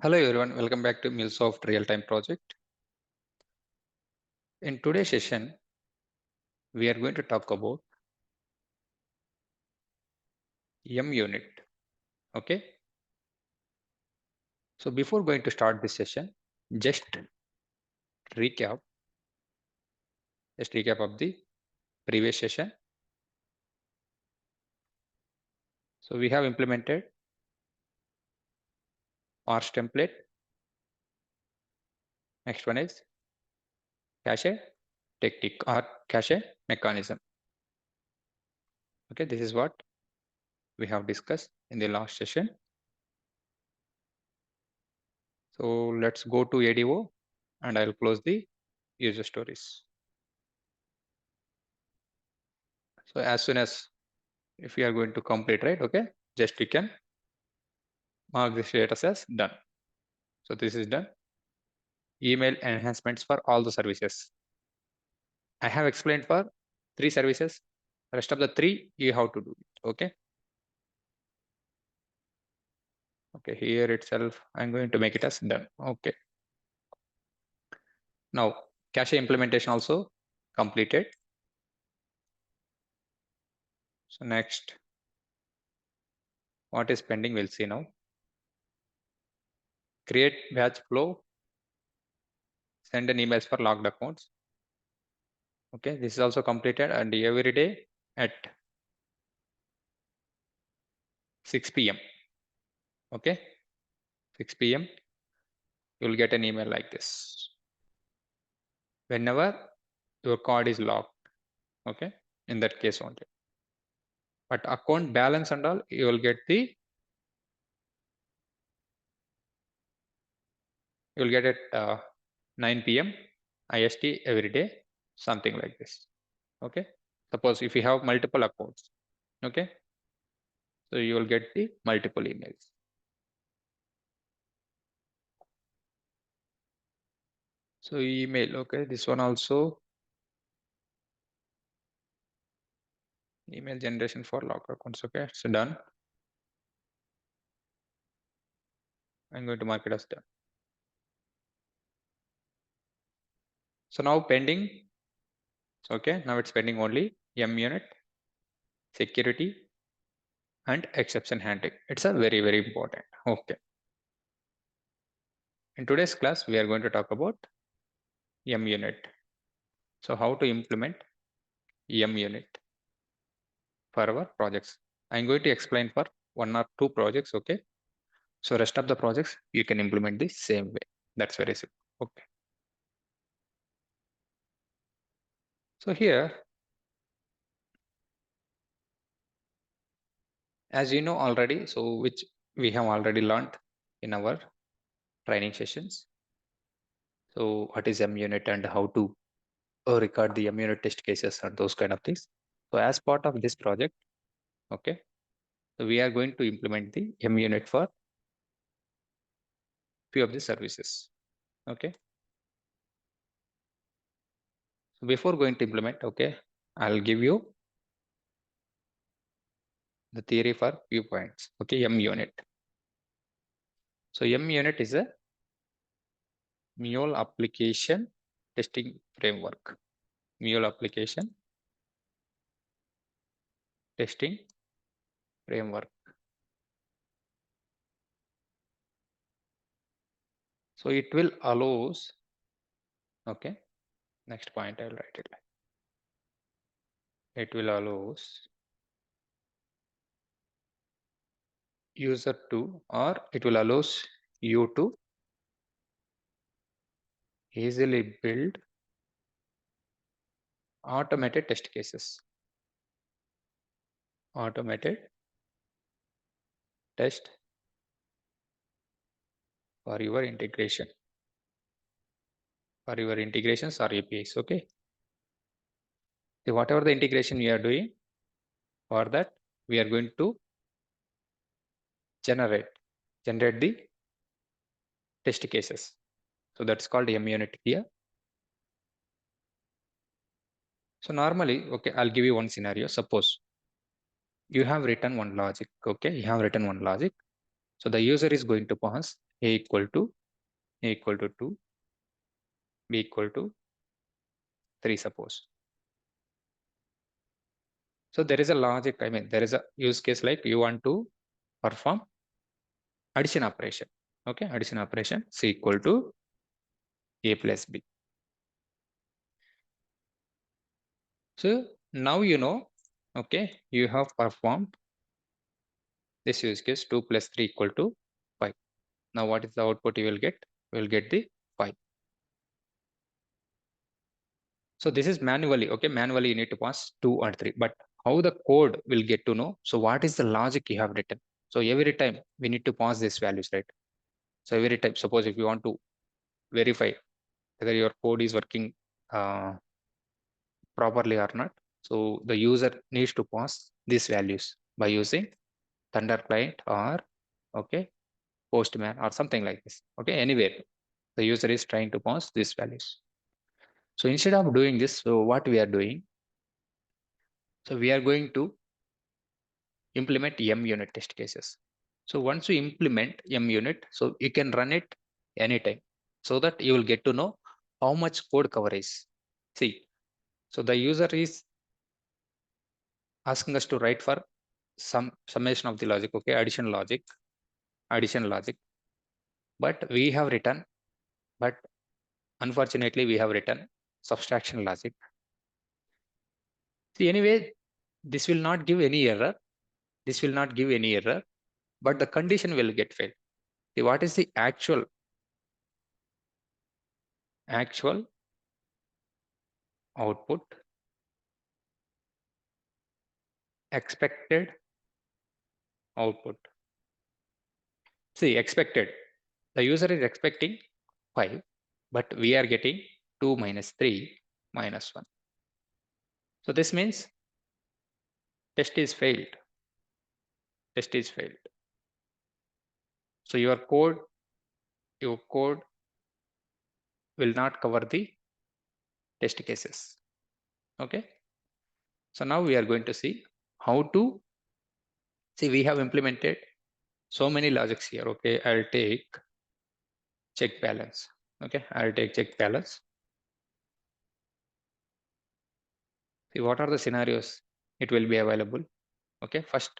Hello everyone, welcome back to MuleSoft Real-Time project. In today's session, we are going to talk about MUnit. Okay. So before going to start this session, just recap of the previous session. So we have implemented parse template. Next one is cache technique or cache mechanism. Okay, this is what we have discussed in the last session. So let's go to ADO and I'll close the user stories. So as soon as if you are going to complete, right? Okay, just you can mark this status as done. So this is done. Email enhancements for all the services. I have explained for 3 services. Rest of the 3 you have to do it. Okay. Okay, here itself I'm going to make it as done. Okay. Now cache implementation also completed. So next, what is pending? We'll see now. Create batch flow. Send an emails for logged accounts. Okay, this is also completed, and every day at 6 p.m. Okay, 6 p.m. you will get an email like this. Whenever your card is locked, okay, in that case only. But account balance and all, you will get the, you will get at 9 p.m. IST every day, something like this. Okay, suppose if you have multiple accounts, okay, so you will get the multiple emails. So email, okay, this one also email generation for lock accounts. Okay, so done. I'm going to mark it as done. So now pending. Okay, now it's pending only MUnit, security, and exception handling. It's a very, very important. Okay. In today's class, we are going to talk about MUnit. So how to implement MUnit for our projects. I'm going to explain for 1 or 2 projects. Okay. So rest of the projects, you can implement the same way. That's very simple. Okay. So here, as you know already, so which we have already learned in our training sessions. So what is MUnit and how to record the MUnit test cases and those kind of things. So as part of this project, okay, so we are going to implement the MUnit for few of the services. Okay. So before going to implement, okay, I'll give you the theory for few points. Okay, MUnit. So MUnit is a Mule application testing framework. Mule application testing framework. So it will allows, okay, next point I'll write it like, it will allows user to, or it will allows you to easily build automated test cases. Automated test for your integration. For your integrations or APIs. Okay. So whatever the integration we are doing, for that we are going to generate the test cases. So that's called MUnit here. So normally, okay, I'll give you one scenario. Suppose you have written one logic. Okay, you have written one logic. So the user is going to pass A equal to 2, B equal to 3, suppose. So there is a logic, I mean, there is a use case like you want to perform addition operation. Okay, addition operation, C equal to A plus B. So now you know, okay, you have performed this use case 2 plus 3 equal to 5. Now what is the output you will get? You will get the 5. So this is manually, okay, manually you need to pass 2 and 3, but how the code will get to know? So what is the logic you have written? So every time we need to pass these values, right? So every time, suppose if you want to verify whether your code is working properly or not, so the user needs to pass these values by using Thunder client or okay Postman or something like this. Okay, anywhere the user is trying to pass these values. So instead of doing this, so what we are doing? So we are going to implement munit test cases. So once you implement munit, so you can run it anytime, so that you will get to know how much code coverage. See, so the user is asking us to write for some summation of the logic, okay, addition logic, but we have written, but unfortunately we have written subtraction logic. See, anyway, this will not give any error. This will not give any error, but the condition will get failed. See, what is the actual output, expected output? See, expected. The user is expecting 5, but we are getting 2 minus 3 minus 1. So this means test is failed. Test is failed. So your code will not cover the test cases. Okay. So now we are going to see how to see. We have implemented so many logics here. Okay, I'll take check balance. Okay, I'll take check balance. See, what are the scenarios it will be available? Okay, first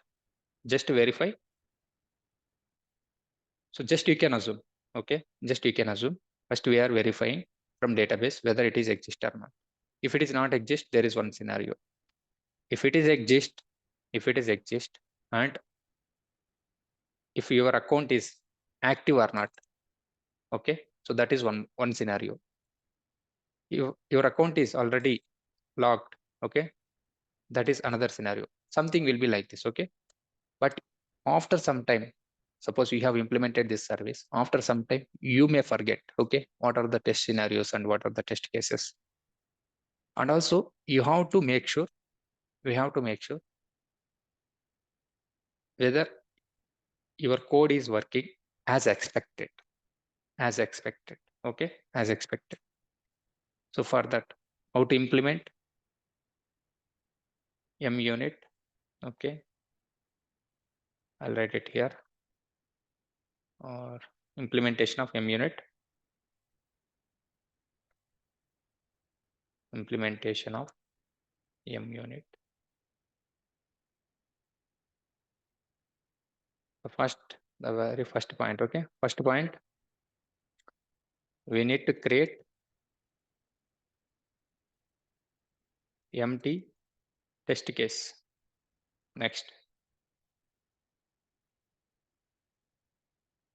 just to verify. So just you can assume. Okay, just you can assume. First we are verifying from database whether it is exist or not. If it is not exist, there is one scenario. If it is exist, and if your account is active or not, okay, so that is one scenario. Your account is already logged, okay, that is another scenario. Something will be like this, okay, but after some time, suppose you have implemented this service, after some time you may forget, okay, what are the test scenarios and what are the test cases. And also you have to make sure, we have to make sure whether your code is working as expected, okay, as expected. So for that, how to implement munit? Okay, I'll write it here, or implementation of munit, implementation of munit. The very first point, okay, first point, we need to create empty test case. Next,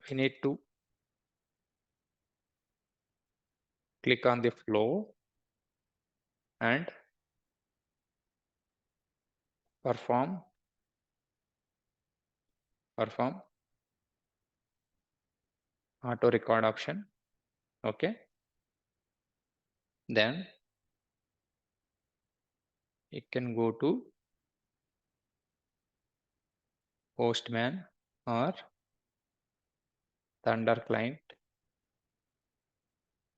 we need to click on the flow and perform auto record option. Okay, then you can go to Postman or Thunder client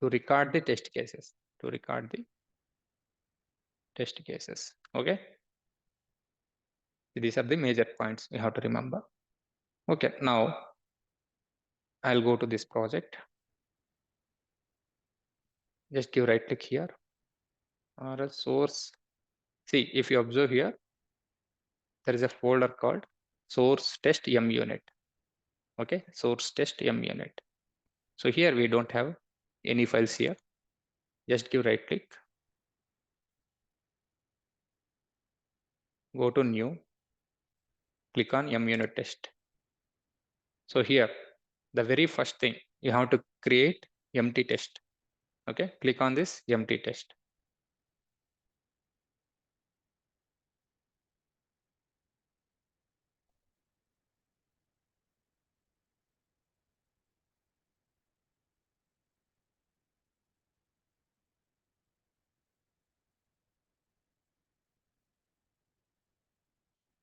to record the test cases, okay. These are the major points you have to remember. Okay, now I'll go to this project. Just give right click here or a source. See, if you observe here, there is a folder called source test munit. Okay, source test munit. So here we don't have any files here. Just give right click, go to new, click on munit test. So here, the very first thing you have to create empty test. Okay, click on this empty test.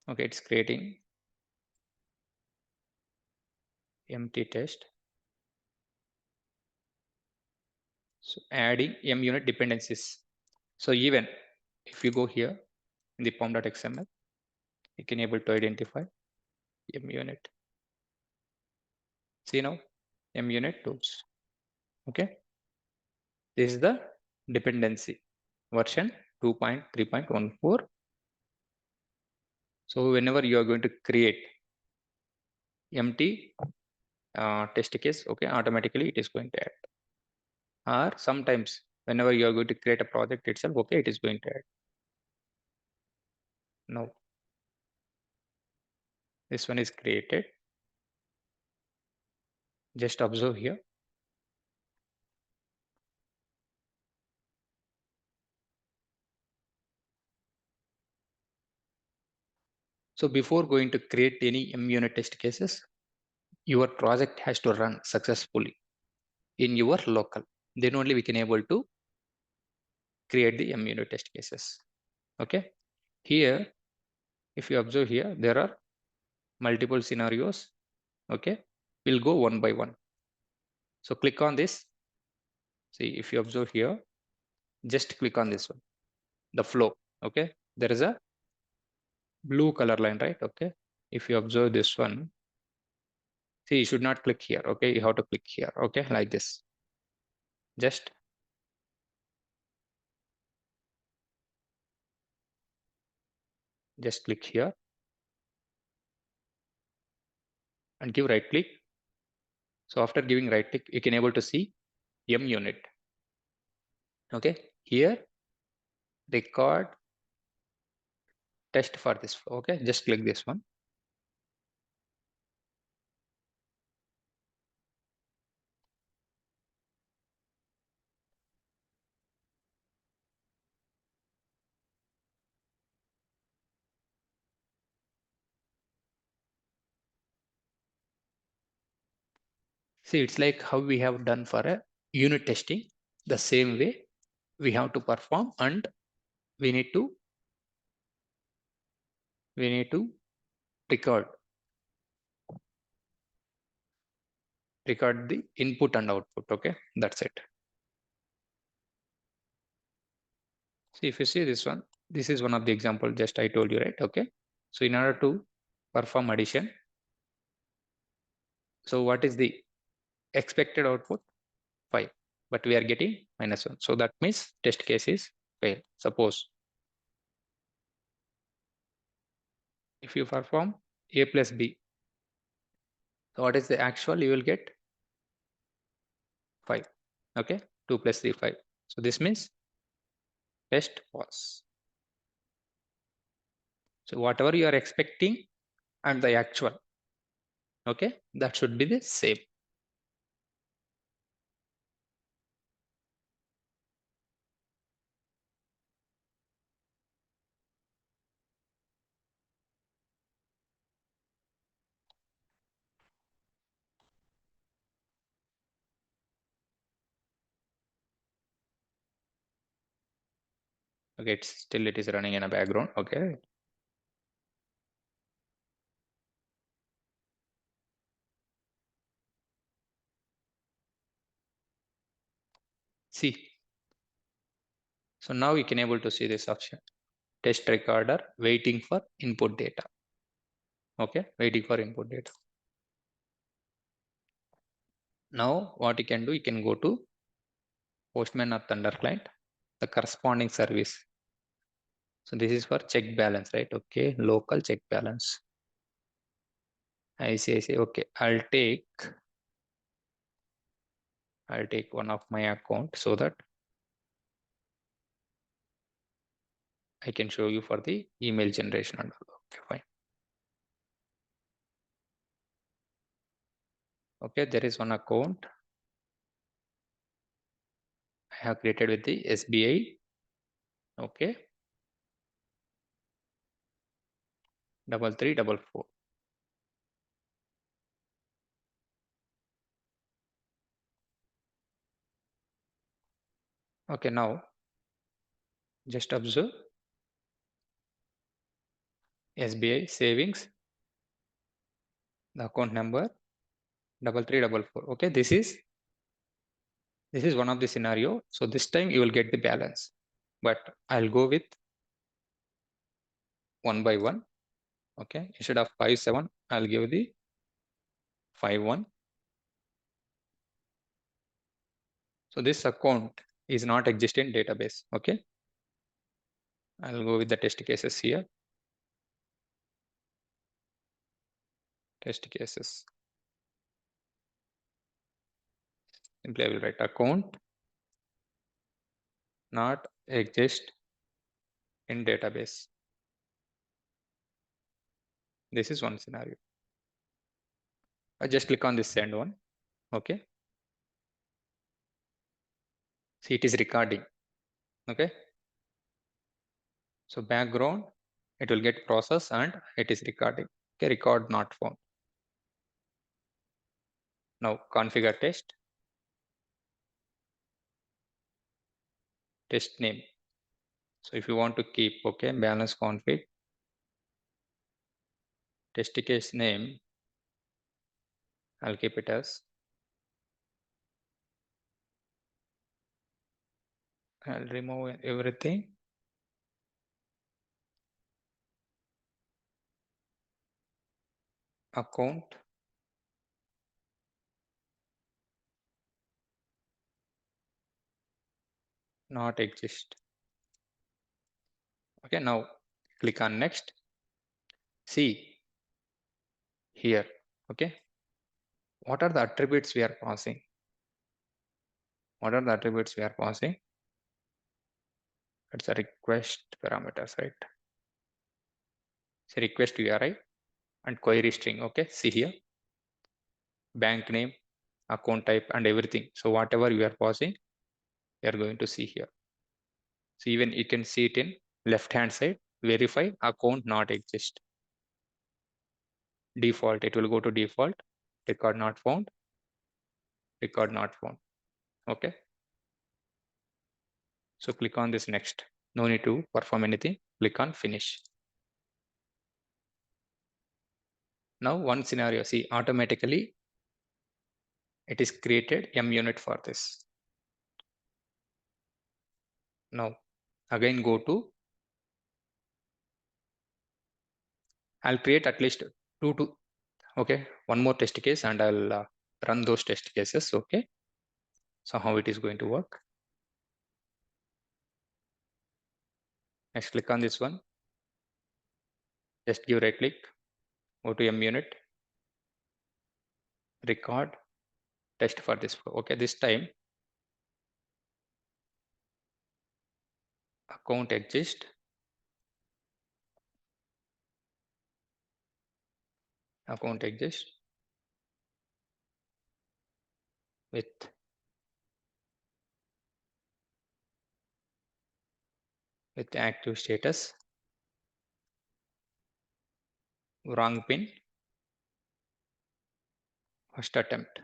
Okay, it's creating empty test. So adding munit dependencies. So even if you go here in the pom.xml, you can able to identify munit. See now, munit tools. Okay, this is the dependency version 2.3.14. So whenever you are going to create empty test case, okay, automatically it is going to add. Or sometimes whenever you are going to create a project itself, okay, it is going to add. Now this one is created. Just observe here. So before going to create any munit test cases, your project has to run successfully in your local. Then only we can able to create the munit test cases. Okay. Here, if you observe here, there are multiple scenarios. Okay. We'll go one by one. So click on this. See, if you observe here, just click on this one, the flow. Okay. There is a blue color line, right? Okay. If you observe this one, see, you should not click here. Okay. You have to click here. Okay. Like this. Just click here and give right click. So after giving right click, you can able to see munit. Okay. Here, record test for this flow. Okay. Just click this one. See, it's like how we have done for a unit testing. The same way we have to perform, and we need to record the input and output. Okay, that's it. See, if you see this one, this is one of the example just I told you, right? Okay. So in order to perform addition, so what is the expected output? 5, but we are getting -1. So that means test case is fail. Suppose if you perform a plus b, so what is the actual? You will get 5. Okay, 2 plus 3, 5. So this means test was. So whatever you are expecting and the actual, okay, that should be the same. Okay, it's still it is running in a background. Okay. See. So now you can able to see this option. Test recorder waiting for input data. Okay, waiting for input data. Now what you can do, you can go to Postman or Thunder client, the corresponding service. So this is for check balance, right? Okay, local check balance. I see. Okay, I'll take one of my account so that I can show you for the email generation and all. Okay, fine. Okay, there is one account I have created with the SBI. Okay, 3344. Okay, now just observe SBI savings, the account number 3344. Okay, this is one of the scenario. So this time you will get the balance, but I'll go with one by one. Okay, instead of 57, I'll give the 51. So this account is not existing database. Okay, I'll go with the test cases here. Test cases. Simply I will write account not exist in database. This is one scenario. I just click on this send one. Okay. See, it is recording. Okay. So background, it will get processed and it is recording. Okay, record not found. Now configure test name. So if you want to keep, okay, balance config test case name, I'll keep it as, I'll remove everything. Account not exist. Okay, now click on next. See here. Okay, what are the attributes we are passing? What are the attributes we are passing? It's a request parameters, right? So request URI and query string. Okay, see here, bank name, account type, and everything. So whatever you are passing, you are going to see here. So even you can see it in left hand side. Verify account not exist. Default, it will go to default. Record not found. Record not found. Okay. So click on this next. No need to perform anything. Click on finish. Now one scenario, see, automatically it is created MUnit for this. Now again go to, I'll create at least two, okay, one more test case and I'll run those test cases. Okay. So how it is going to work? Next, click on this one. Just give right click, go to MUnit, record, test for this flow. Okay, this time account exist, with active status, wrong pin, first attempt.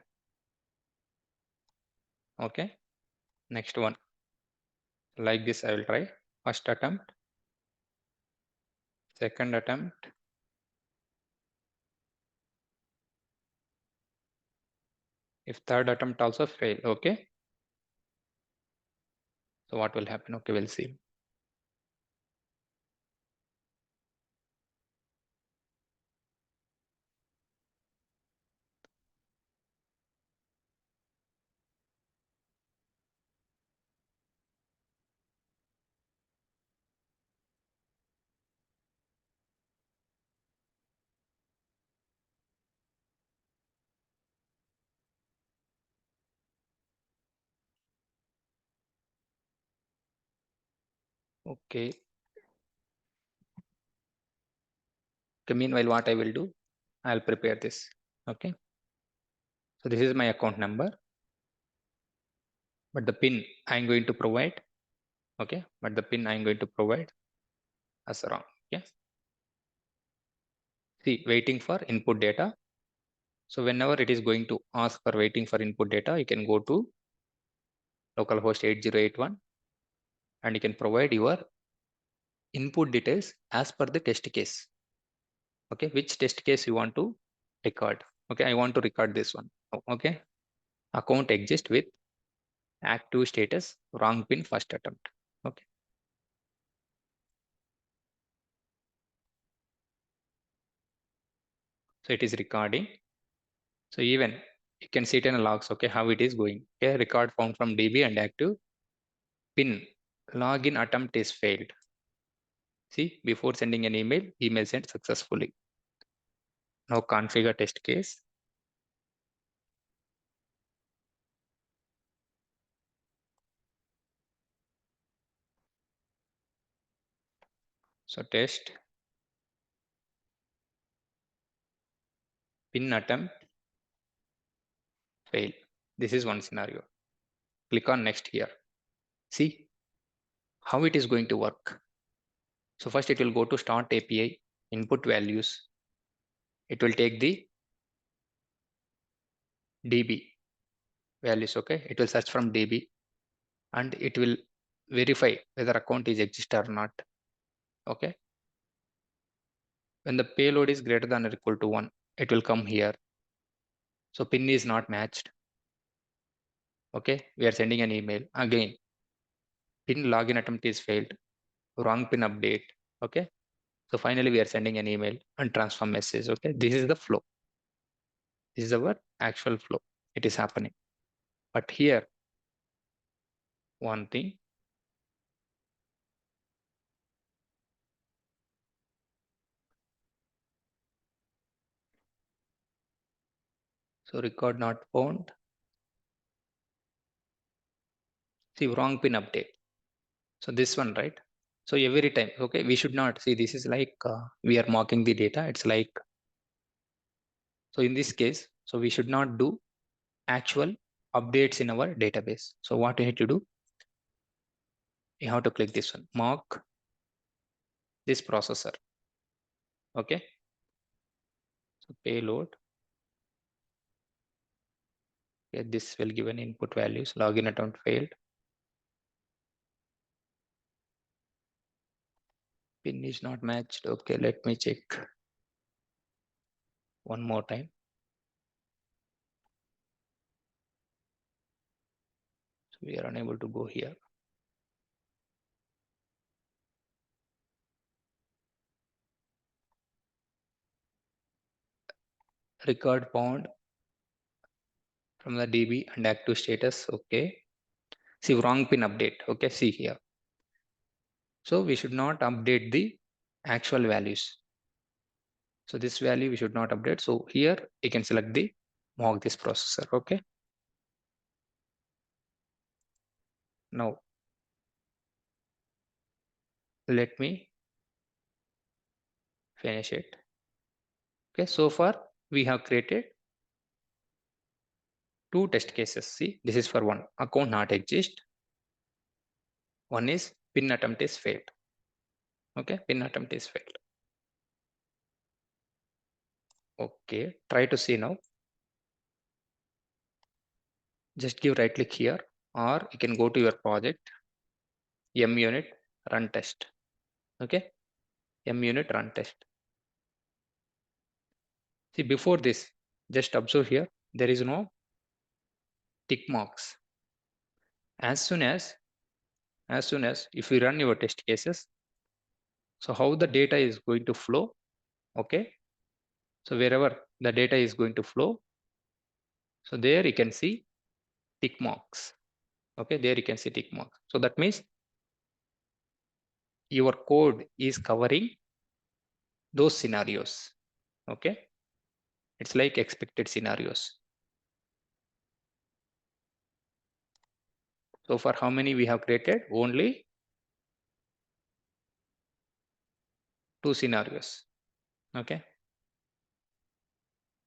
Okay, next one. Like this, I will try. First attempt, second attempt, if third attempt also fail. Okay, so what will happen? Okay, we'll see. Okay. Okay, meanwhile, what I will do, I'll prepare this. Okay. So this is my account number, but the pin I'm going to provide. Okay. But the pin I'm going to provide as wrong. Okay. See, waiting for input data. So whenever it is going to ask for waiting for input data, you can go to localhost 8081 and you can provide your input details as per the test case. Okay, which test case you want to record. Okay, I want to record this one. Okay, account exists with active status, wrong pin, first attempt. Okay, so it is recording. So even you can see it in logs. Okay, how it is going. Okay, record found from DB and active pin login attempt is failed. See, before sending an email, email sent successfully. Now configure test case. So test pin attempt fail. This is one scenario. Click on next here. See how it is going to work. So first it will go to start API, input values. It will take the DB values. Okay, it will search from DB and it will verify whether account is exist or not. Okay, when the payload is greater than or equal to 1, it will come here. So pin is not matched. Okay, we are sending an email again. Pin login attempt is failed. Wrong pin update. Okay, so finally we are sending an email and transform message. Okay, this is the flow. This is our actual flow. It is happening. But here, one thing. So record not found. See, wrong pin update. So this one, right? So every time, okay, we should not see this is like we are mocking the data. It's like, so in this case, so we should not do actual updates in our database. So what you need to do, you have to click this one, mock this processor. Okay. So payload. Okay, this will give an input values. Login attempt failed. Pin is not matched. Okay, let me check one more time. So we are unable to go here. Record found from the DB and active status. Okay. See, wrong pin update. Okay, see here. So we should not update the actual values. So this value we should not update. So here you can select the mock this processor. Okay. Now let me finish it. Okay. So far we have created two test cases. See, this is for one account not exist. One is pin attempt is failed. Okay. Pin attempt is failed. Okay. Try to see now. Just give right click here or you can go to your project, munit run test. Okay. munit run test. See, before this, just observe here, there is no tick marks. As soon as if you run your test cases, so how the data is going to flow, okay? So wherever the data is going to flow, so there you can see tick marks. Okay, there you can see tick marks. So that means your code is covering those scenarios. Okay, it's like expected scenarios. So for how many we have created? Only two scenarios. Okay,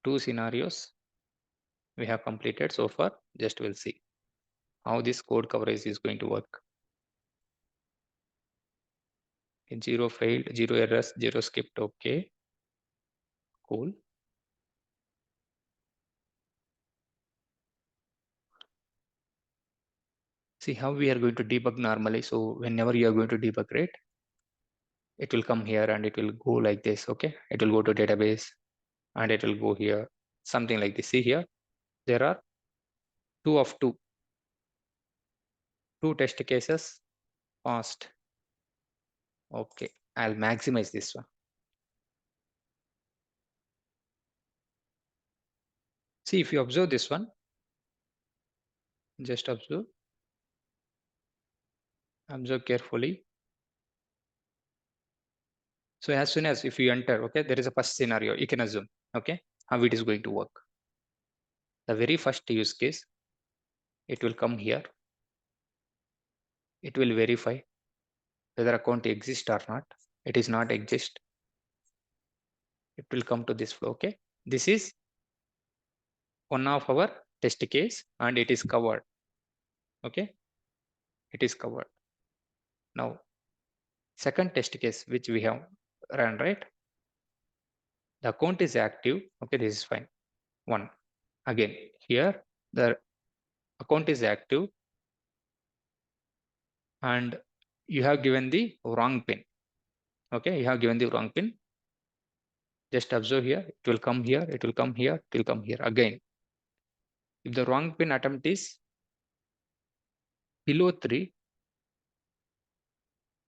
two scenarios we have completed so far. Just we'll see how this code coverage is going to work. Zero failed, zero errors, zero skipped. Okay, cool. See how we are going to debug normally. So whenever you are going to debug, right, it will come here and it will go like this. Okay, it will go to database and it will go here, something like this. See here, there are two of two test cases passed. Okay, I'll maximize this one. See, if you observe this one, just observe carefully. So as soon as if you enter, okay, there is a first scenario, you can assume, okay, how it is going to work. The very first use case, it will come here. It will verify whether account exists or not. It is not exist. It will come to this flow, okay. This is one of our test case and it is covered, okay. It is covered. Now, second test case which we have run, right? The account is active, okay, this is fine. One, again, here the account is active and you have given the wrong pin, okay, you have given the wrong pin. Just observe here, it will come here, it will come here, it will come here. Again, if the wrong pin attempt is below 3,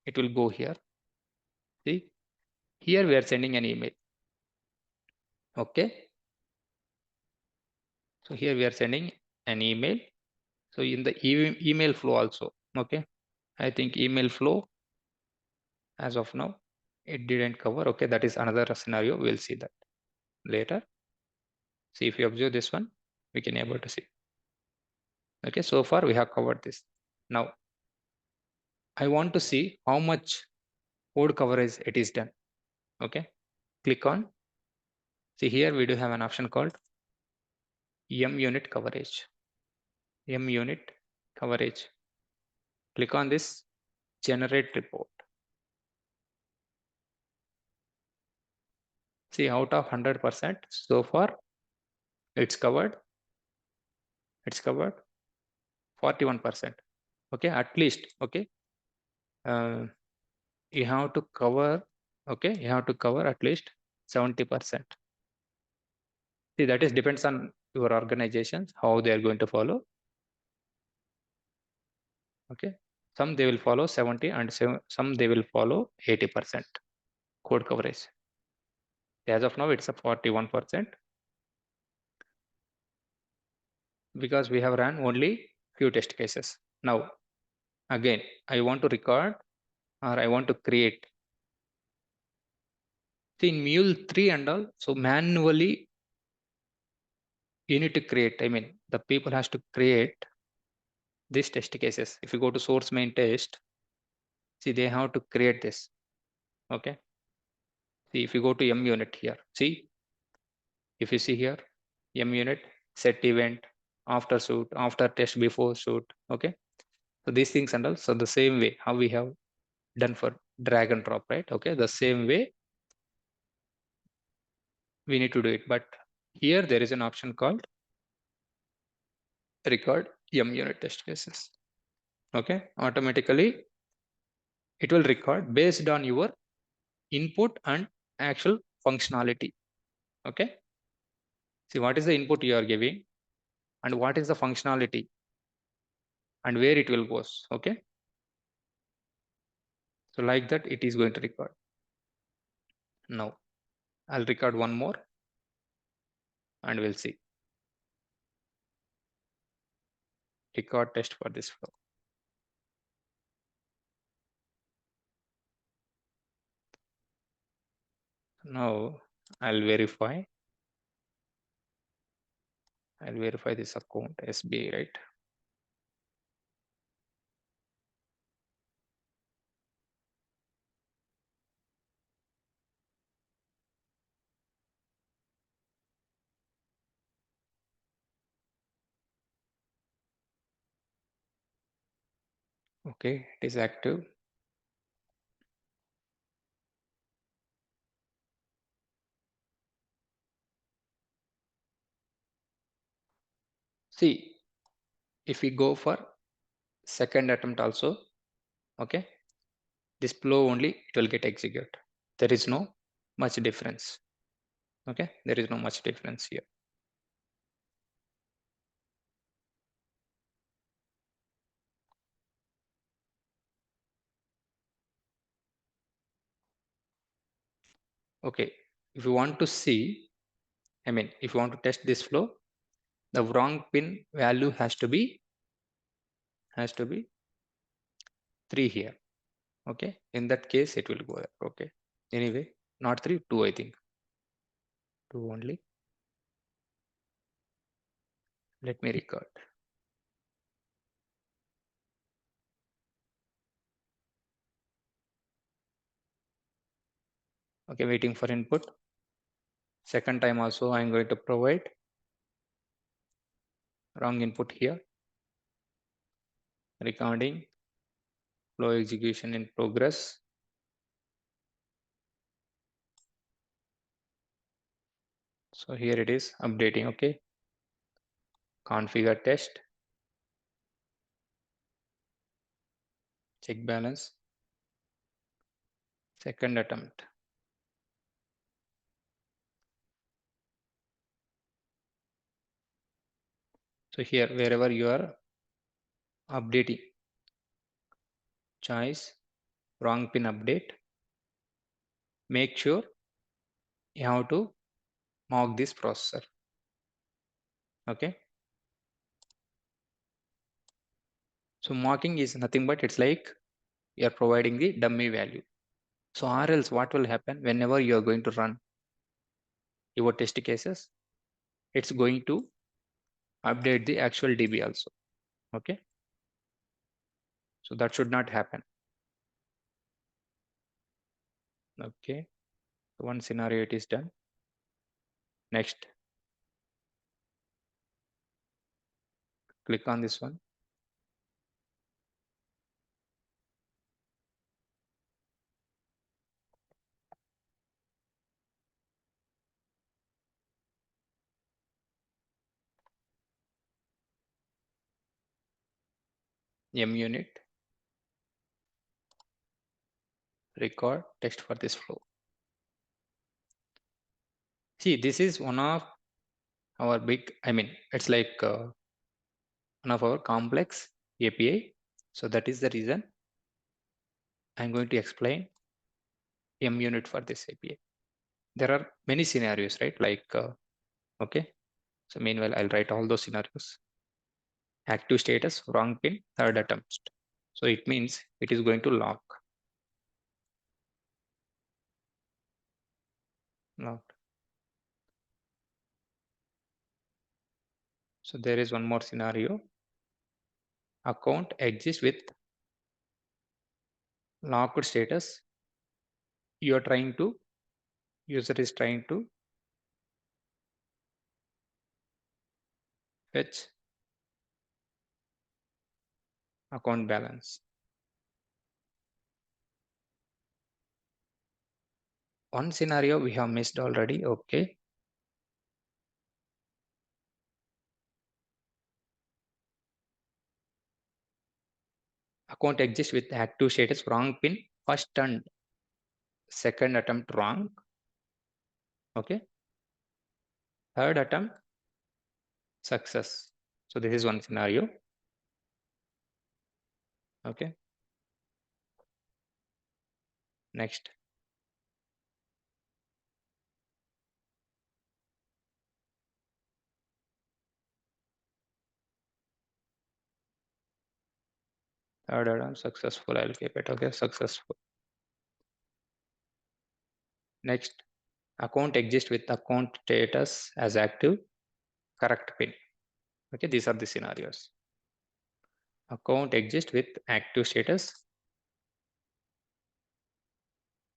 it will go here. See, here we are sending an email, okay. So here we are sending an email. So in the email flow also, okay, I think email flow as of now it didn't cover, okay. That is another scenario, we'll see that later. See, if you observe this one, we can able to see, okay. So far we have covered this. Now I want to see how much code coverage it is done, okay. Click on, see here we do have an option called MUnit coverage. MUnit coverage. Click on this generate report. See, out of 100%, so far it's covered. It's covered 41%. Okay, at least, okay. You have to cover, okay, you have to cover at least 70%. See, that is depends on your organizations, how they are going to follow. Okay, some they will follow 70 and some they will follow 80% code coverage. As of now, it's a 41% because we have run only few test cases. Now, again, I want to record or I want to create. See, in Mule 3 and all, so manually you need to create. I mean, the people has to create these test cases. If you go to source main test, see, they have to create this. Okay. See, if you go to MUnit here, see, if you see here, MUnit, set event, after shoot, after test, before shoot. Okay. So these things and all. So the same way how we have done for drag and drop, right? Okay. The same way we need to do it. But here there is an option called record MUnit test cases. Okay. Automatically it will record based on your input and actual functionality. Okay. See, what is the input you are giving and what is the functionality and where it will goes. Okay. So like that, it is going to record. Now I'll record one more and we'll see. Record test for this flow. Now I'll verify. I'll verify this account SBI, right? Okay, it is active. See, if we go for second attempt also, okay, this flow only it will get executed. There is no much difference. Okay, there is no much difference here. Okay, if you want to see, I mean, if you want to test this flow, the wrong pin value has to be 3 here. Okay, in that case it will go there. Okay, anyway, not 3, 2, I think 2 only. Let me record. Okay, waiting for input. Second time also I'm going to provide wrong input here. Recording, flow execution in progress. So here it is updating. Okay, configure test, check balance, second attempt. So here wherever you are updating, choice wrong pin update, make sure you have to mock this processor. Okay, so mocking is nothing but it's like you are providing the dummy value. So or else what will happen whenever you are going to run your test cases, it's going to update the actual DB also. Okay, so that should not happen. Okay, so one scenario it is done. Next, click on this one. MUnit record text for this flow. See, this is one of our big, I mean, it's like one of our complex API. So that is the reason I'm going to explain MUnit for this API. There are many scenarios, right? Like, okay. So meanwhile, I'll write all those scenarios. Active status, wrong pin, third attempt. So it means it is going to lock. Locked. So there is one more scenario. Account exists with locked status. You are trying to, user is trying to fetch account balance. One scenario we have missed already. Okay. Account exists with active status, wrong pin, first and second attempt wrong. Okay. Third attempt success. So this is one scenario. Okay. Next. Third attempt successful. I'll keep it. Okay. Successful. Next. Account exists with account status as active, correct pin. Okay. These are the scenarios. Account exists with active status.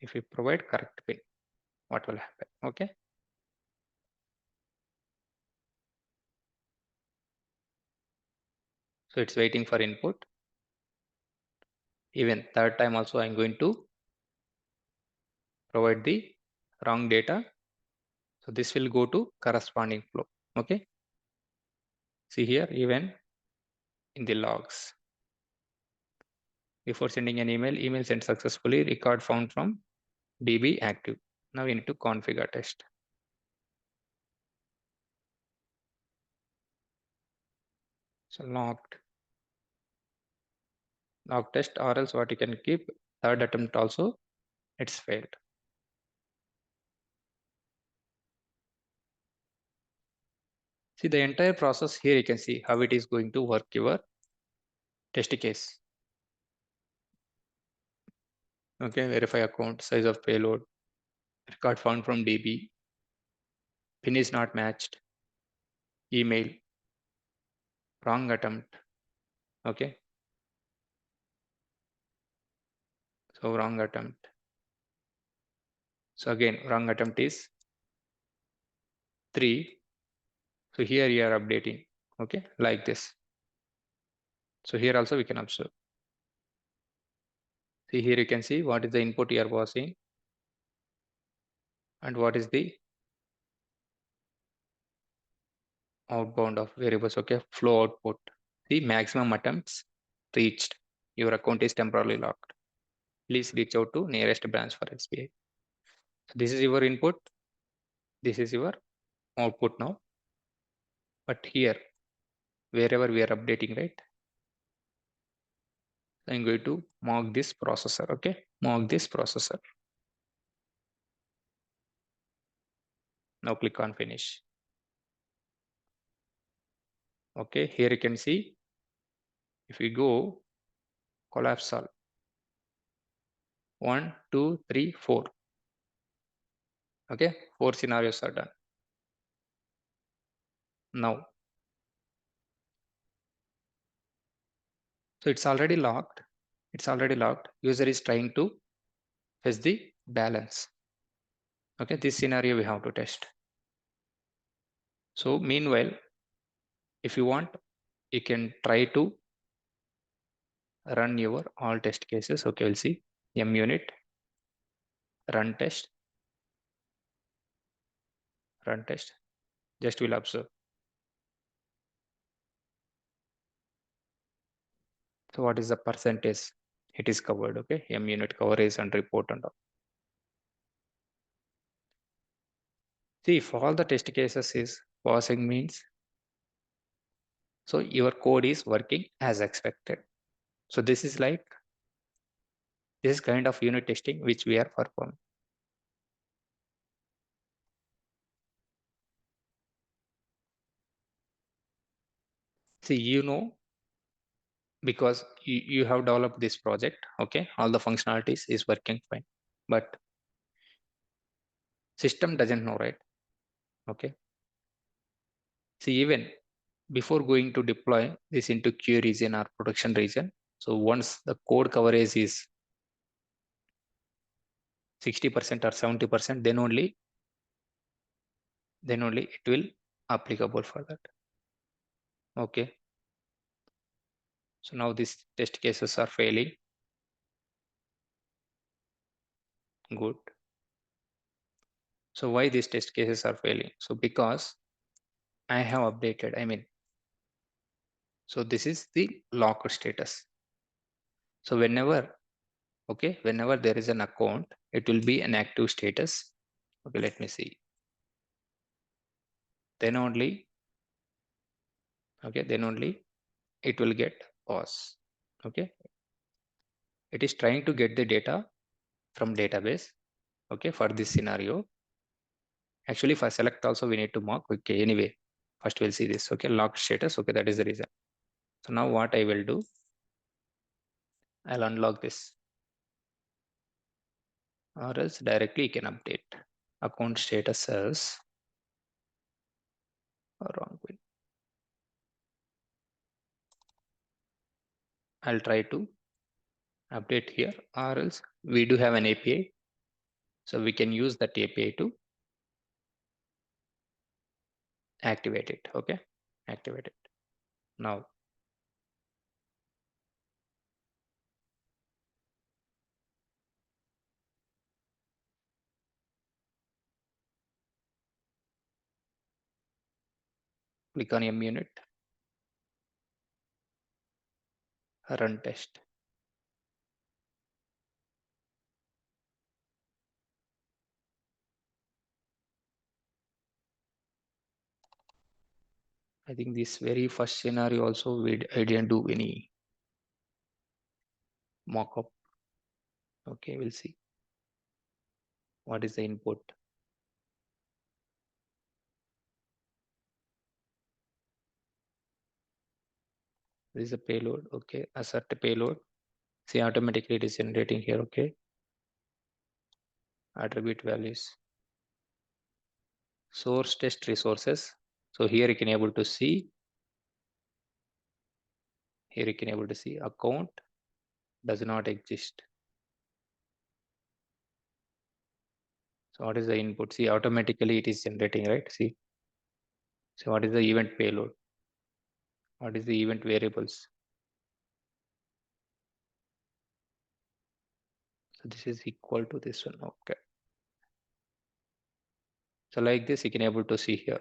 If we provide correct pin, what will happen? Okay. So it's waiting for input. Even third time also I'm going to provide the wrong data. So this will go to corresponding flow. Okay. See here, even in the logs. Before sending an email sent successfully, record found from DB active. Now we need to configure test. So log test, or else what you can keep, third attempt also it's failed. See the entire process here, you can see how it is going to work your test case. Okay, verify account, size of payload, record found from DB, pin is not matched, email, wrong attempt. Okay, so wrong attempt. So again, wrong attempt is 3. So here you are updating, okay, like this. So here also we can observe. See here you can see what is the input you are passing and what is the outbound of variables. Okay, flow output. The maximum attempts reached. Your account is temporarily locked. Please reach out to nearest branch for SBI. So this is your input. This is your output now. But here, wherever we are updating, right? I'm going to mark this processor. Okay, mark this processor. Now click on finish. Okay, here you can see if we go collapse all 1, 2, 3, 4. Okay, 4 scenarios are done. Now, so it's already locked. It's already locked. User is trying to fetch the balance. Okay, this scenario we have to test. So meanwhile, if you want, you can try to run your all test cases. Okay, we'll see munit run test. Just will observe. So what is the percentage? It is covered. Okay, munit coverage and report and all. See, if all the test cases is passing means, so your code is working as expected. So this is like, this is kind of unit testing which we are performing. See, because you have developed this project, okay, all the functionalities is working fine, but system doesn't know, right? Okay, see, even before going to deploy this into queue region or production region, so once the code coverage is 60% or 70%, then only it will applicable for that. Okay, so now these test cases are failing. Good. So why these test cases are failing? So because I have updated, so this is the locked status. So whenever there is an account, it will be an active status. Okay, let me see. Then only it will get pause. Okay, it is trying to get the data from database. Okay, for this scenario, actually for select also we need to mark. Okay, anyway, first we'll see this. Okay, locked status. Okay, that is the reason. So now what I will do, I'll unlock this, or else directly you can update account status as wrong pin. I'll try to update here, or else we do have an API, so we can use that API to activate it. Okay, activate it now. click on Munit, run test. I think this very first scenario also I didn't do any mockup. Okay, we'll see. What is the input? This is a payload. Okay, assert a payload. See, automatically it is generating here. Okay, attribute values. Source test resources. So here you can able to see. Here you can able to see account does not exist. So what is the input? See, automatically it is generating, right? See. So what is the event payload? What is the event variables? So this is equal to this one. Okay. So like this, you can able to see here.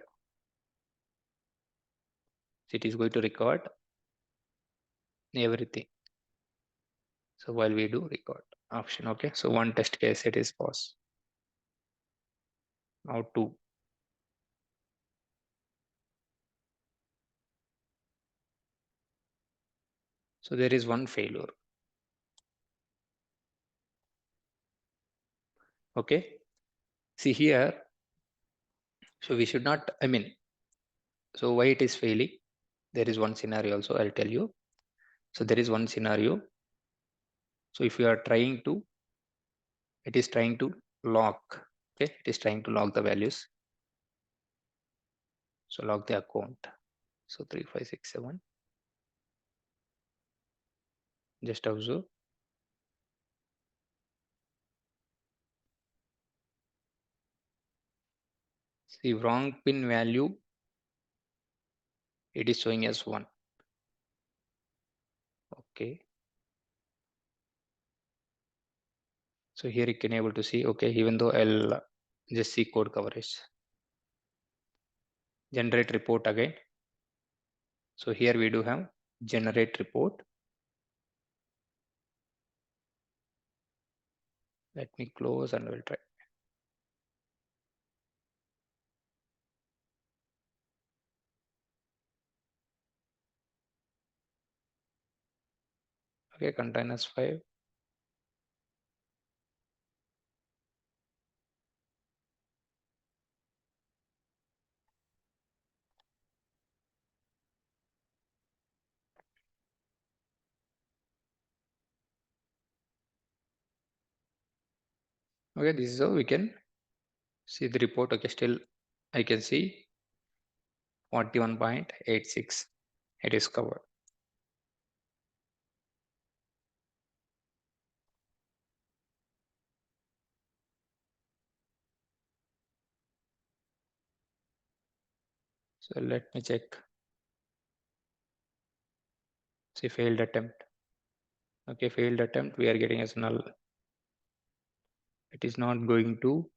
So it is going to record everything. So while we do record option, okay. So one test case it is pause. Now two. So there is one failure. Okay. See here. So we should not, so why it is failing? There is one scenario also, I'll tell you. So there is one scenario. So if you are trying to, it is trying to lock. Okay. It is trying to lock the values. So log the account. So 3567. Just observe. See, wrong pin value, it is showing as 1. Okay. So here you can able to see, okay, even though I'll just see code coverage. Generate report again. So here we do have generate report. Let me close and we'll try. Okay, containers 5. Okay, this is how we can see the report. Okay, still I can see 41.86. It is covered. So let me check. See, failed attempt. Okay, failed attempt, we are getting as null. It is not going to.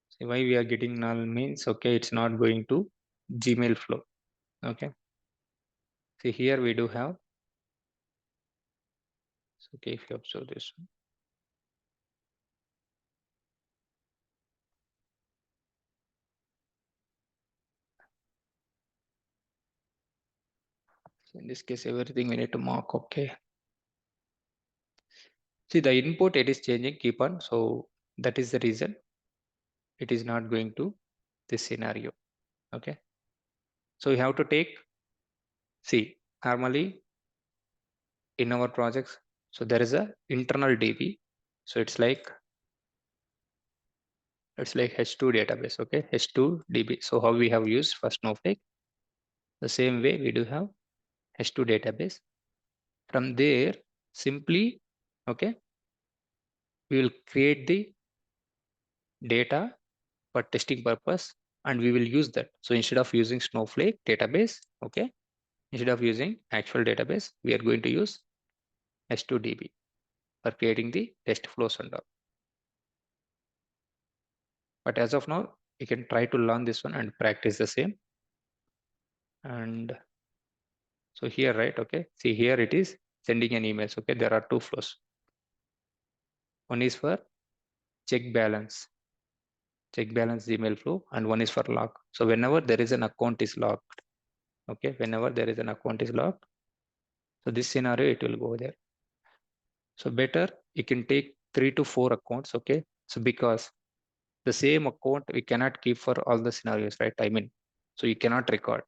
See, why we are getting null means, okay, it's not going to Gmail flow. Okay. See, here we do have. So, okay, if you observe this one. So in this case, everything we need to mark. Okay. See, the input, it is changing, keep on. So that is the reason it is not going to this scenario. Okay. So you have to take, see, normally in our projects, so there is a internal DB. So it's like H2 database. Okay. H2 DB. So how we have used for Snowflake, the same way we do have H2 database. From there, simply, okay, we will create the data for testing purpose and we will use that. So instead of using Snowflake database, okay, instead of using actual database, we are going to use H2DB for creating the test flows and all. But as of now, You can try to learn this one and practice the same. And so here, right? Okay. See here it is sending an emails. Okay. There are two flows. One is for check balance Gmail flow, and one is for log. So whenever there is an account is logged, okay, whenever there is an account is logged, so this scenario it will go there. So better you can take 3 to 4 accounts, okay. So because the same account we cannot keep for all the scenarios, right? I mean, so you cannot record,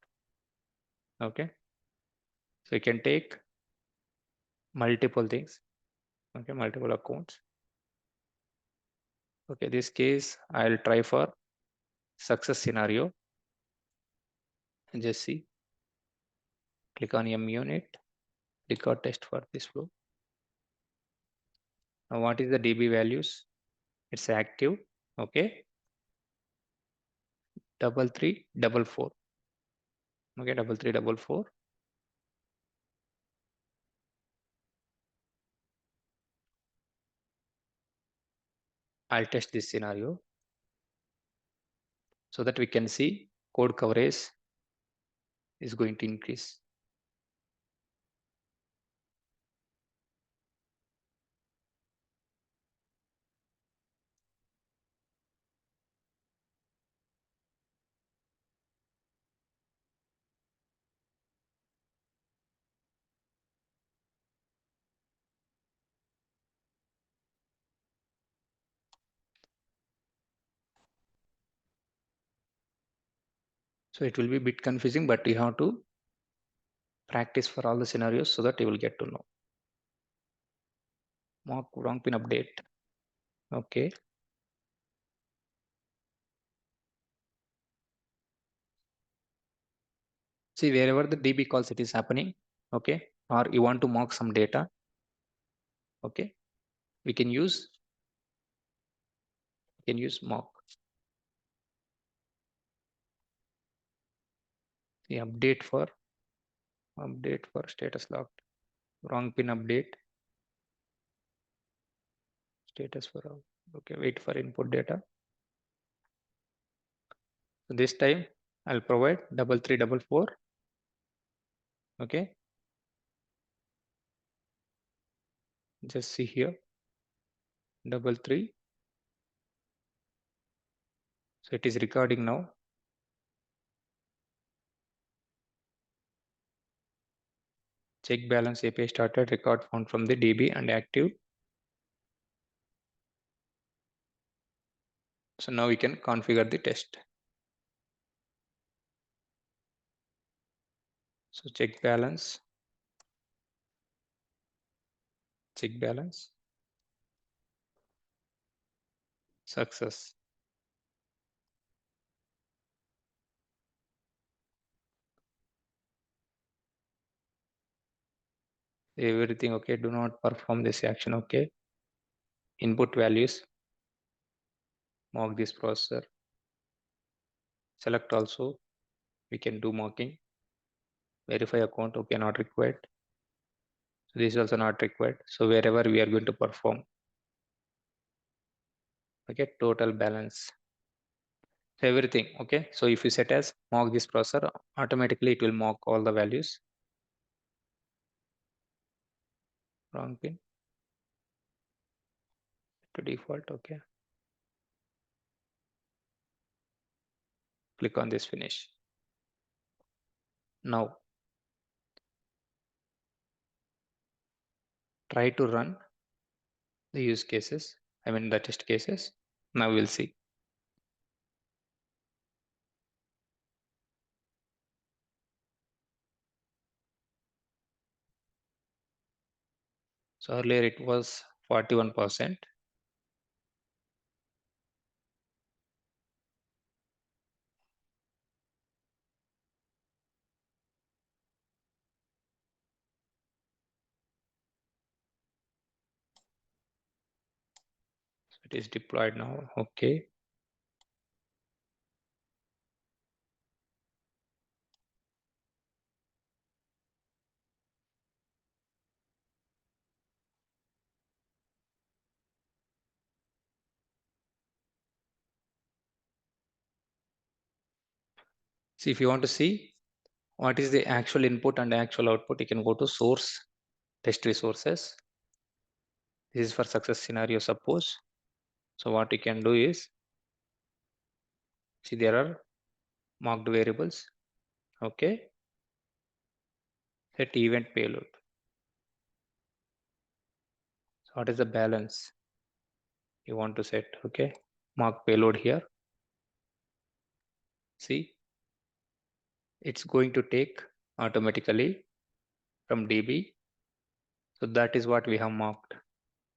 okay. So you can take multiple things, okay, multiple accounts. Okay, this case I'll try for success scenario. And just see, click on Munit, record test for this flow. Now what is the DB values? It's active, okay. 3344, okay, 3344. I'll test this scenario so that we can see code coverage is going to increase. So it will be a bit confusing, but you have to practice for all the scenarios so that you will get to know. Mock wrong pin update. Okay. See, wherever the DB calls it is happening, okay, or you want to mock some data, okay, we can use mock. The update for status logged. Wrong pin update. Status for all. Okay, wait for input data. So this time I'll provide 3344. Okay. Just see here. 33. So it is recording now. Check balance API started, record found from the DB and active. So now we can configure the test. So check balance, success. Everything okay. Do not perform this action. Okay. Input values. Mock this processor. Select also. We can do mocking. Verify account. Okay, not required. So this is also not required. So wherever we are going to perform. Okay, total balance. So everything. Okay. So if you set as mock this processor, automatically it will mock all the values. Wrong pin to default. Okay. Click on this finish. Now try to run the use cases. I mean the test cases. Now we'll see. So earlier it was 41%. So it is deployed now. Okay. See, if you want to see what is the actual input and actual output, you can go to source test resources. This is for success scenario, suppose. So what you can do is, see, there are marked variables. Okay, set event payload. So what is the balance you want to set? Okay, mark payload here. See, it's going to take automatically from DB. So that is what we have marked.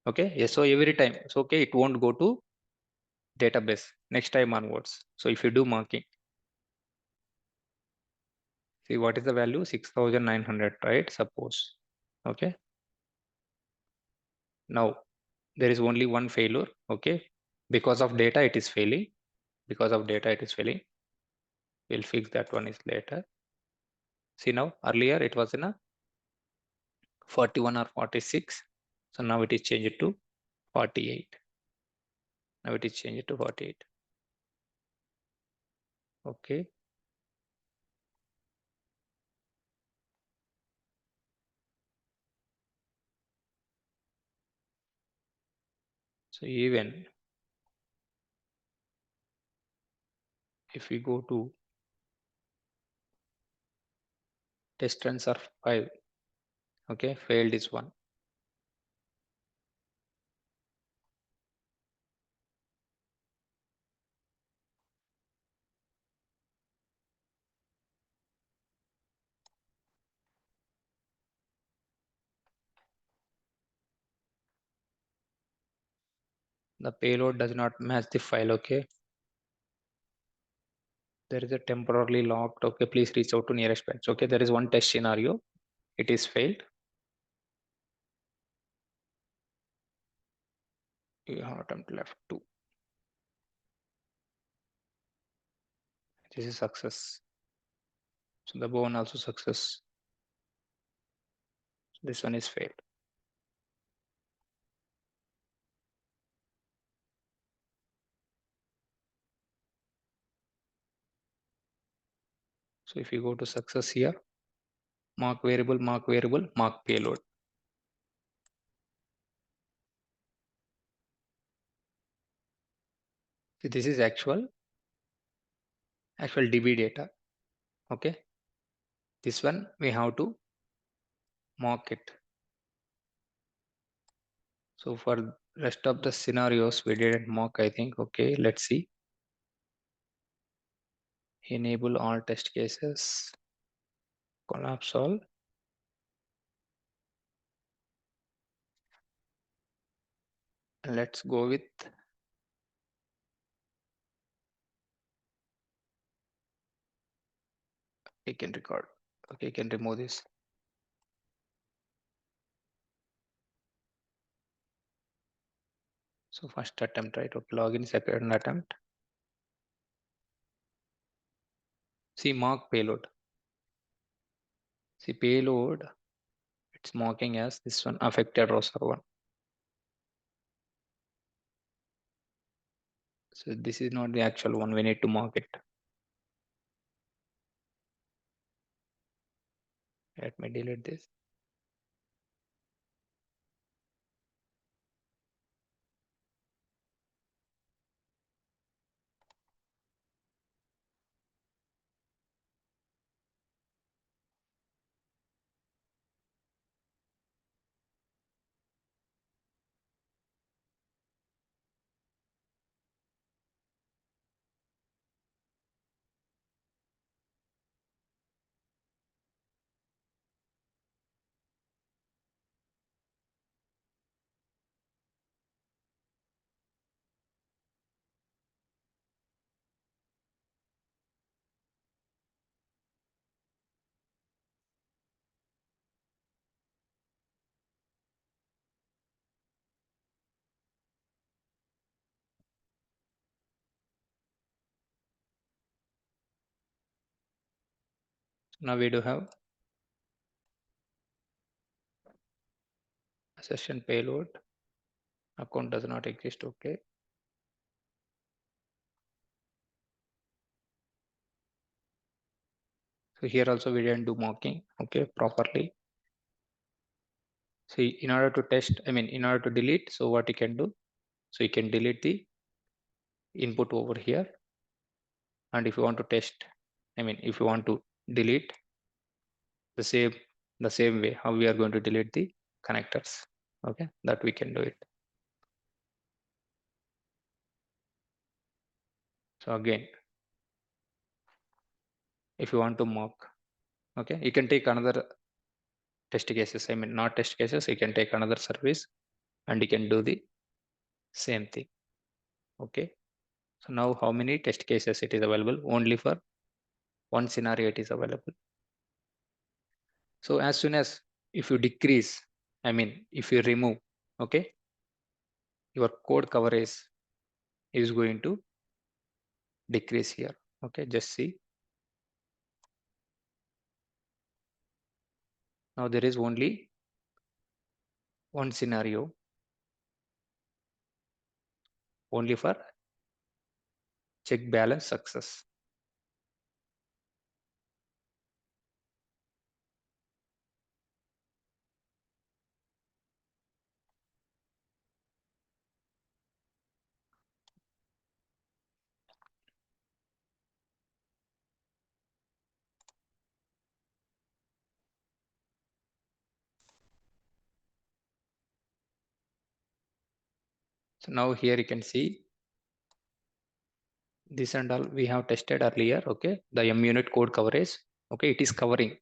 Okay, yes. So every time, so okay, it won't go to database next time onwards. So if you do marking, see what is the value? 6,900, right? Suppose. Okay. Now there is only one failure. Okay. Because of data, it is failing. Because of data, it is failing. We'll fix that one is later. See now, earlier it was in a 41 or 46. So now it is changed to 48. Now it is changed to 48. Okay. So even if we go to test runs are 5. Okay. Failed is 1. The payload does not match the file. Okay. There is a temporarily locked. Okay. Please reach out to nearest patch. Okay. There is one test scenario. It is failed. You have attempt left 2. This is success. So the one also success. This one is failed. So if you go to success here, mark variable, mark payload. See, this is actual DB data. Okay. This one we have to mark it. So for rest of the scenarios, we didn't mark, I think. Okay. Let's see. Enable all test cases. Collapse all. Let's go with we can record. Okay, you can remove this. So first attempt, right? Okay, login, second attempt. See, mark payload. See, payload, it's marking as this one, affected row server. So this is not the actual one. We need to mark it. Let me delete this. Now we do have a session payload. Account does not exist. Okay. . . . . . . . . . . . . . . . . . . . . . . . . . . . . . . . . . . . . . . . . . . . . . . . . . . . . . . . . . . . . . . . . . . . . . . . . . . . . . . . . . . . . . . . . . . . . . . . . . . . . . . . . . So here also we didn't do mocking, okay, properly. So in order to test, in order to delete, so what you can do, so you can delete the input over here. And if you want to test, if you want to delete the same way how we are going to delete the connectors, okay, that we can do it. So again, if you want to mock, okay, you can take another test cases, not test cases, you can take another service and you can do the same thing, okay. So now how many test cases it is available? Only for one scenario it is available. So as soon as if you decrease, if you remove, okay, your code coverage is going to decrease here, okay. Just see, now there is only one scenario only for check balance success. So now here you can see this and all we have tested earlier, okay. The MUnit code coverage, okay, it is covering.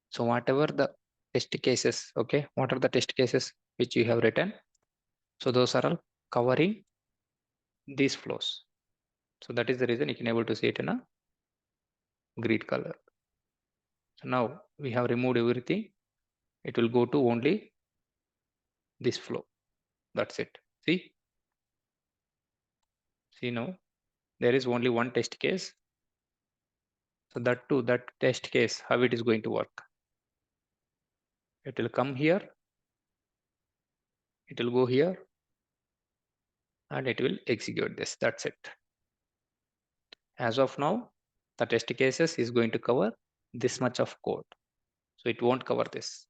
So whatever the test cases, okay, what are the test cases which you have written? So those are all covering these flows. So that is the reason you can able to see it in a green color. So now we have removed everything. It will go to only this flow. That's it. See now there is only one test case. So that too, that test case, how it is going to work. It will come here. It will go here and it will execute this. That's it. As of now, the test cases is going to cover this much of code. So it won't cover this.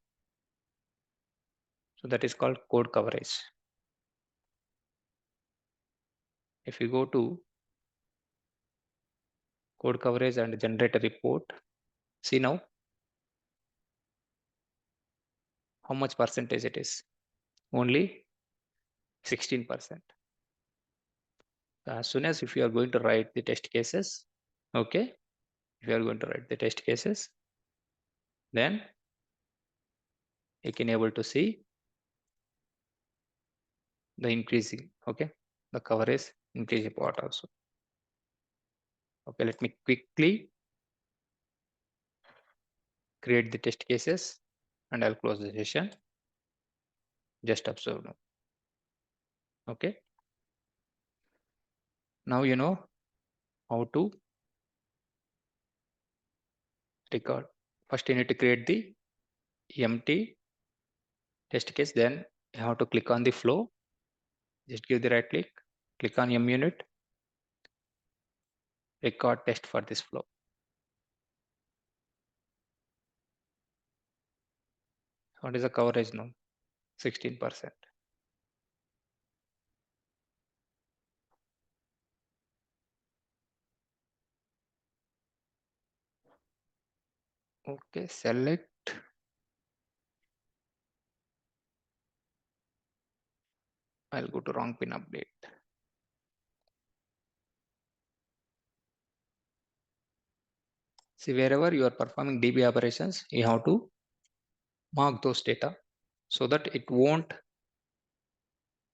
So that is called code coverage. If you go to code coverage and generate a report, see now how much percentage it is. Only 16%. As soon as if you are going to write the test cases, okay, if you are going to write the test cases, then you can able to see the increasing, okay, the coverage increasing part also. Okay, let me quickly create the test cases and I'll close the session. Just observe now. Okay, now you know how to record. First you need to create the empty test case, then you have to click on the flow. Just give the right click on MUnit, record test for this flow. What is the coverage now? 16%. Okay, select. I'll go to wrong pin update. See, wherever you are performing DB operations, you have to mark those data so that it won't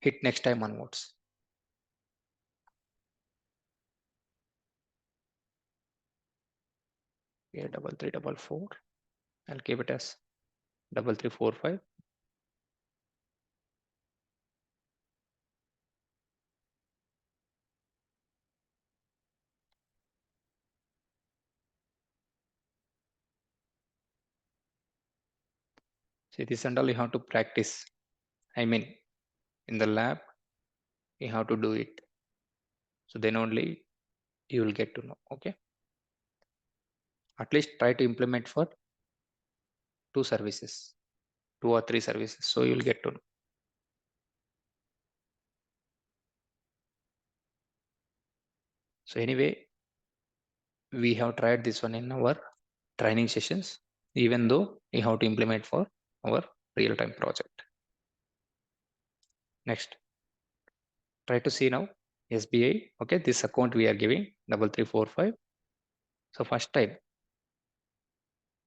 hit next time onwards. Here 3344. I'll keep it as 3345. See, this and all you have to practice. In the lab, you have to do it. So then only you will get to know. Okay. At least try to implement for 2 services, 2 or 3 services. So you'll get to know. So anyway, we have tried this one in our training sessions, even though we have to implement for our real-time project. Next, try to see now SBI. Okay, this account we are giving 3345. So first time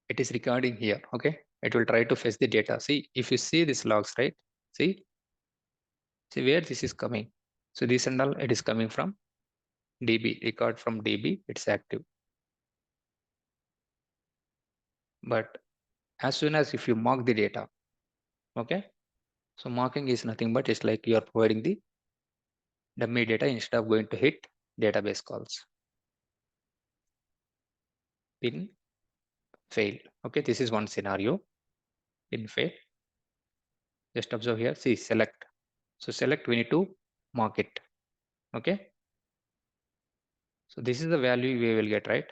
it is recording here. Okay, it will try to fetch the data. See, if you see this logs, right? See where this is coming. So this and all it is coming from DB, record from DB, it's active. But as soon as if you mark the data, okay, so marking is nothing but it's like you are providing the dummy data instead of going to hit database calls. Pin fail. Okay, this is one scenario. Pin fail. Just observe here. See select. So select, we need to mark it. Okay. So this is the value we will get, right?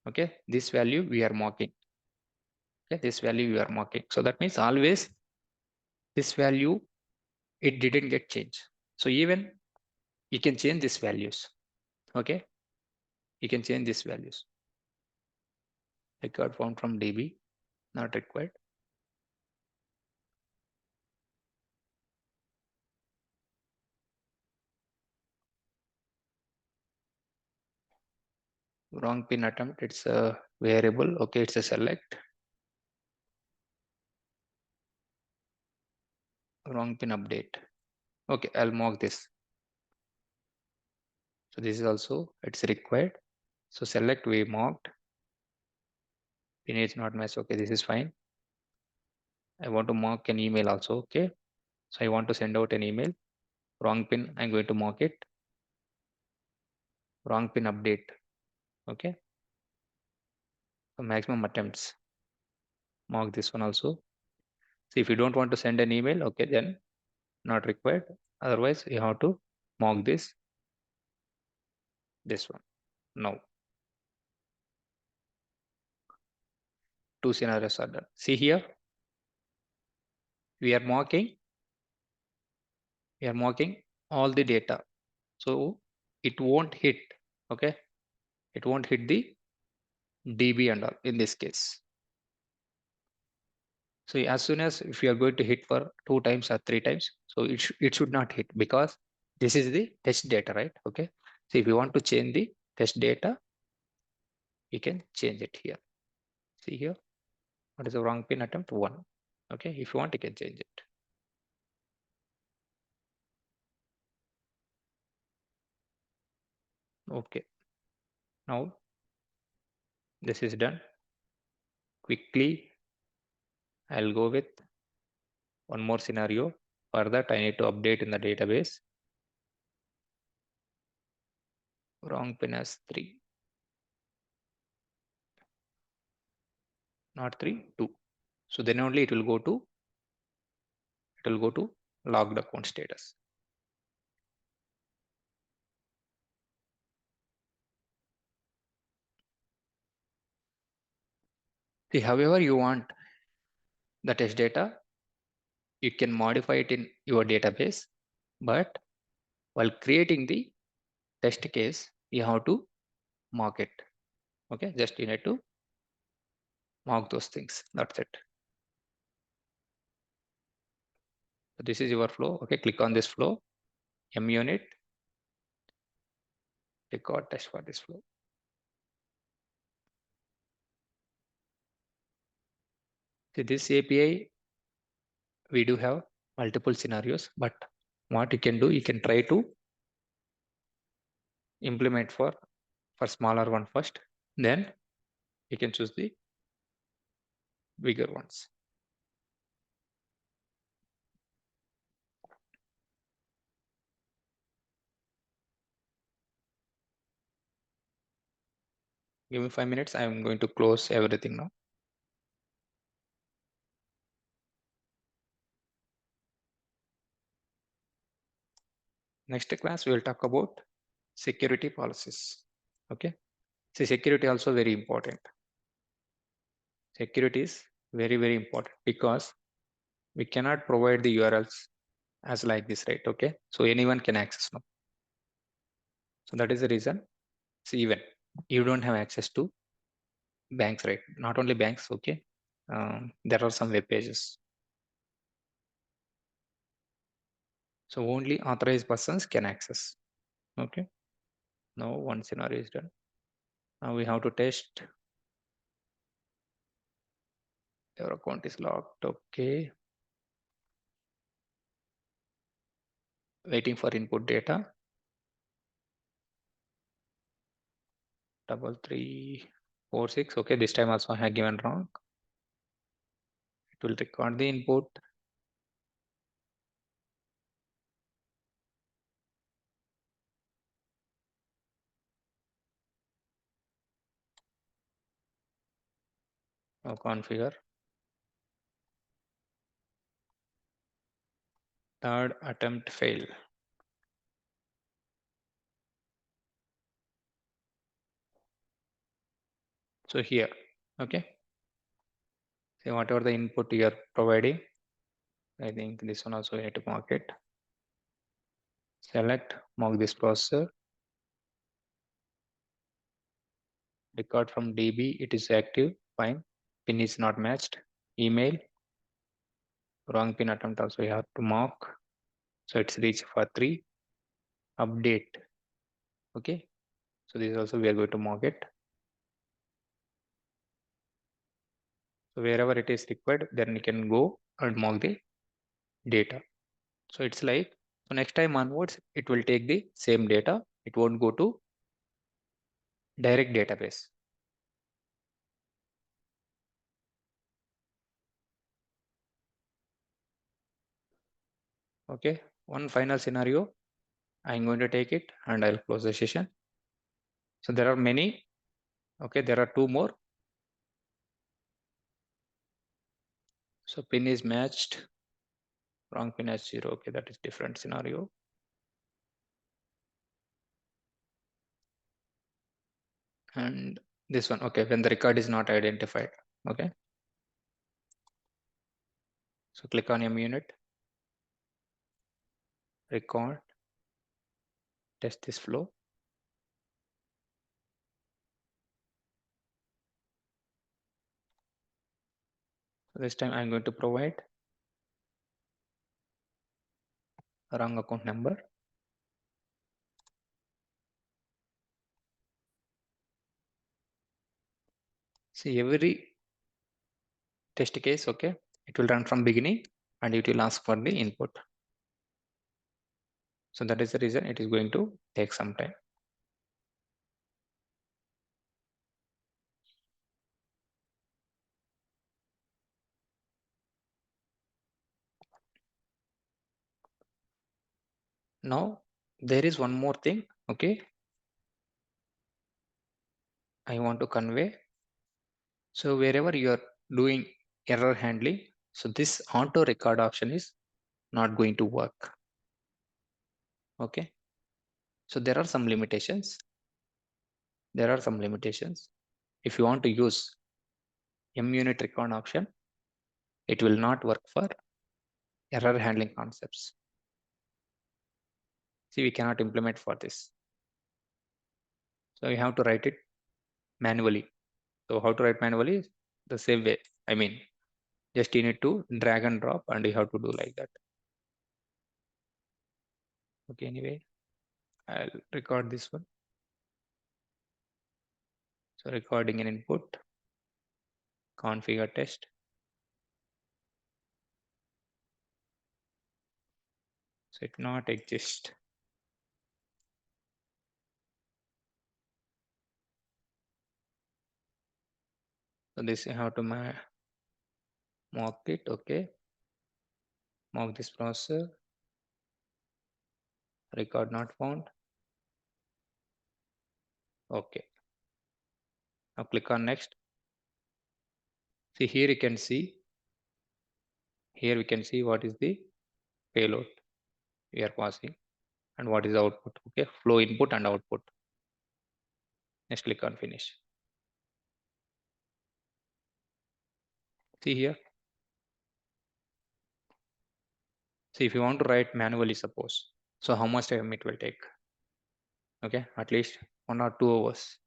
Okay. This value we are marking. Okay. This value we are marking. So that means always this value it didn't get changed. So even you can change these values. Okay. You can change these values. Record found from DB, not required. Wrong pin attempt, it's a variable. Okay, it's a select. Wrong pin update. Okay, I'll mark this. So this is also, it's required. So select we marked. Pin is not matched. Okay, this is fine. I want to mark an email also. Okay, so I want to send out an email. Wrong pin, I'm going to mark it. Wrong pin update. Okay, so maximum attempts. Mark this one also. See, if you don't want to send an email, okay, then not required. Otherwise, you have to mark this one. Now, 2 scenarios are done. See here, we are marking all the data. So it won't hit, okay? It won't hit the DB and all in this case. So as soon as if you are going to hit for 2 times or 3 times, so it should not hit because this is the test data, right? Okay. So if you want to change the test data, you can change it here. See here, what is the wrong pin attempt? 1. Okay. If you want, you can change it. Okay. Now this is done. Quickly, I'll go with one more scenario. For that, I need to update in the database. Wrong pin as 3. Not 3, 2. So then only it will go to logged account status. See, however you want the test data, you can modify it in your database, but while creating the test case, you have to mark it. Okay, just you need to mark those things. That's it. So this is your flow. Okay, click on this flow, munit, record test for this flow. See, this API, we do have multiple scenarios, but what you can do, you can try to implement for smaller one first, then you can choose the bigger ones. Give me 5 minutes. I'm going to close everything now. Next class, we will talk about security policies. Okay. See, security also very important. Security is very, very important because we cannot provide the URLs as like this, right? Okay, so anyone can access now. So that is the reason. So even you don't have access to banks, right? Not only banks, okay. There are some web pages. So only authorized persons can access. Okay. Now one scenario is done. Now we have to test. Your account is locked. Okay. Waiting for input data. 3346. Okay. This time also I have given wrong. It will record the input. Now configure. Third attempt fail. So here, okay. So whatever the input you are providing, I think this one also you need to mark it. Select, mark this processor. Record from DB, it is active, fine. Pin is not matched. Email, wrong pin attempt also you have to mark. So it's reached for 3. Update, okay. So this also we are going to mark it. So wherever it is required, then you can go and mark the data. So it's like, so next time onwards, it will take the same data. It won't go to direct database. Okay, one final scenario. I'm going to take it and I'll close the session. So there are many. Okay, there are 2 more. So pin is matched. Wrong pin has 0. Okay, that is different scenario. And this one, okay, when the record is not identified. Okay. So click on MUnit, record, test this flow. So this time I'm going to provide a wrong account number. See every test case, okay, it will run from beginning and it will ask for the input. So that is the reason it is going to take some time. Now there is one more thing, okay, I want to convey. So wherever you are doing error handling, so this auto record option is not going to work. Okay. So there are some limitations. There are some limitations. If you want to use MUnit record option, it will not work for error handling concepts. See, we cannot implement for this. So you have to write it manually. So how to write manually? The same way. I mean, just you need to drag and drop and you have to do like that. Okay, anyway, I'll record this one. So recording an input, configure test. So it not exist. So this you have to mark it, okay. Mark this processor, record not found. Okay. Now click on next. See here you can see, here we can see what is the payload we are passing and what is the output. Okay, flow input and output. Next click on finish. See here. See, if you want to write manually, suppose, so how much time it will take? Okay, at least 1 or 2 hours.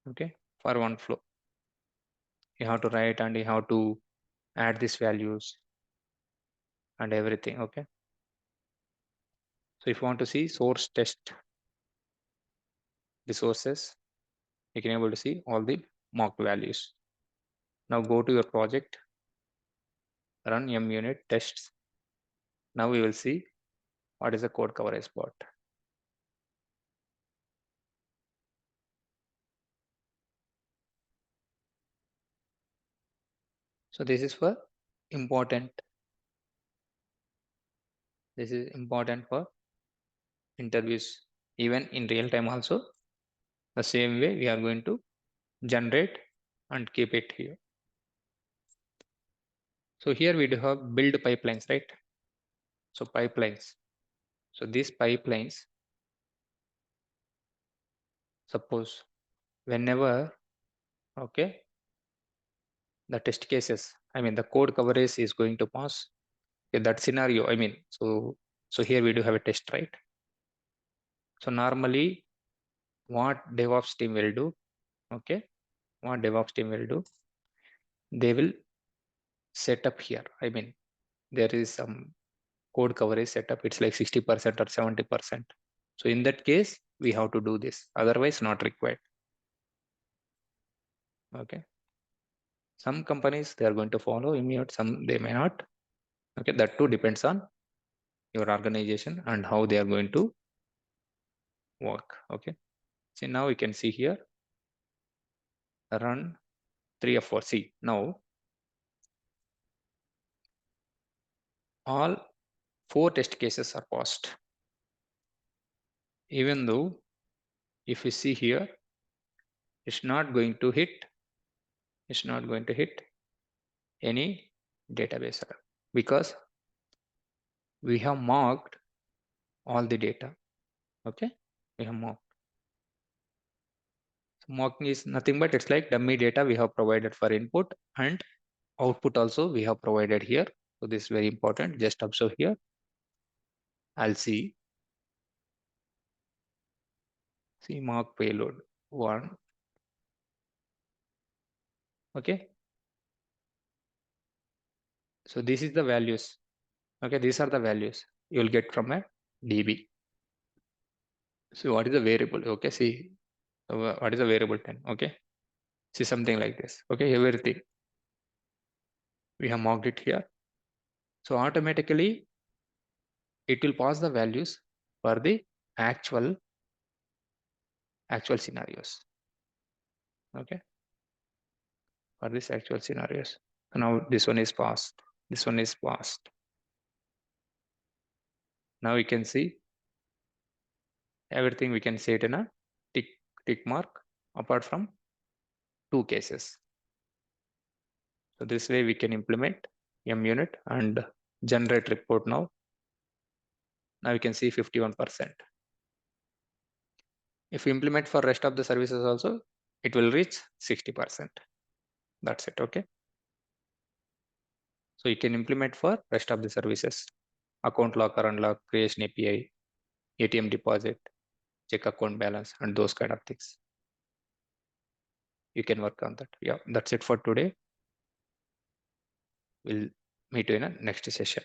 Okay, for one flow. You have to write and you have to add these values and everything. Okay. So if you want to see source test the sources, you can able to see all the mocked values. Now go to your project, run Munit tests. Now we will see what is the code coverage plot. So this is for important. This is important for interviews. Even in real time also, the same way we are going to generate and keep it here. So here we do have build pipelines, right? So pipelines. So these pipelines, suppose whenever, okay, the test cases, I mean the code coverage is going to pass. Okay, that scenario, I mean, so here we do have a test, right? So normally what DevOps team will do, okay, what DevOps team will do, they will set up here. I mean, there is some code coverage setup. It's like 60% or 70%. So in that case, we have to do this. Otherwise, not required. Okay. Some companies they are going to follow immediate, some they may not. Okay, that too depends on your organization and how they are going to work. Okay. See now we can see here run 3 or 4. See now all 4 test cases are passed. Even though if you see here, it's not going to hit any database error because we have marked all the data. Okay, we have marked. So mocking is nothing but it's like dummy data we have provided for input and output also we have provided here. So this is very important. Just observe here. I'll see mock payload 1. Okay. So this is the values. Okay, these are the values you will get from a DB. So what is the variable? Okay, see what is the variable 10? Okay, see something like this. Okay, everything we have marked it here. So automatically it will pass the values for the actual scenarios. Okay, for this actual scenarios. So now this one is passed. This one is passed. Now we can see everything we can say it in a tick mark apart from 2 cases. So this way we can implement Munit and generate report now. Now we can see 51%. If we implement for rest of the services also, it will reach 60%. That's it. Okay. So you can implement for rest of the services, account locker, unlock, creation API, ATM deposit, check account balance, and those kind of things. You can work on that. Yeah, that's it for today. We'll meet you in a next session.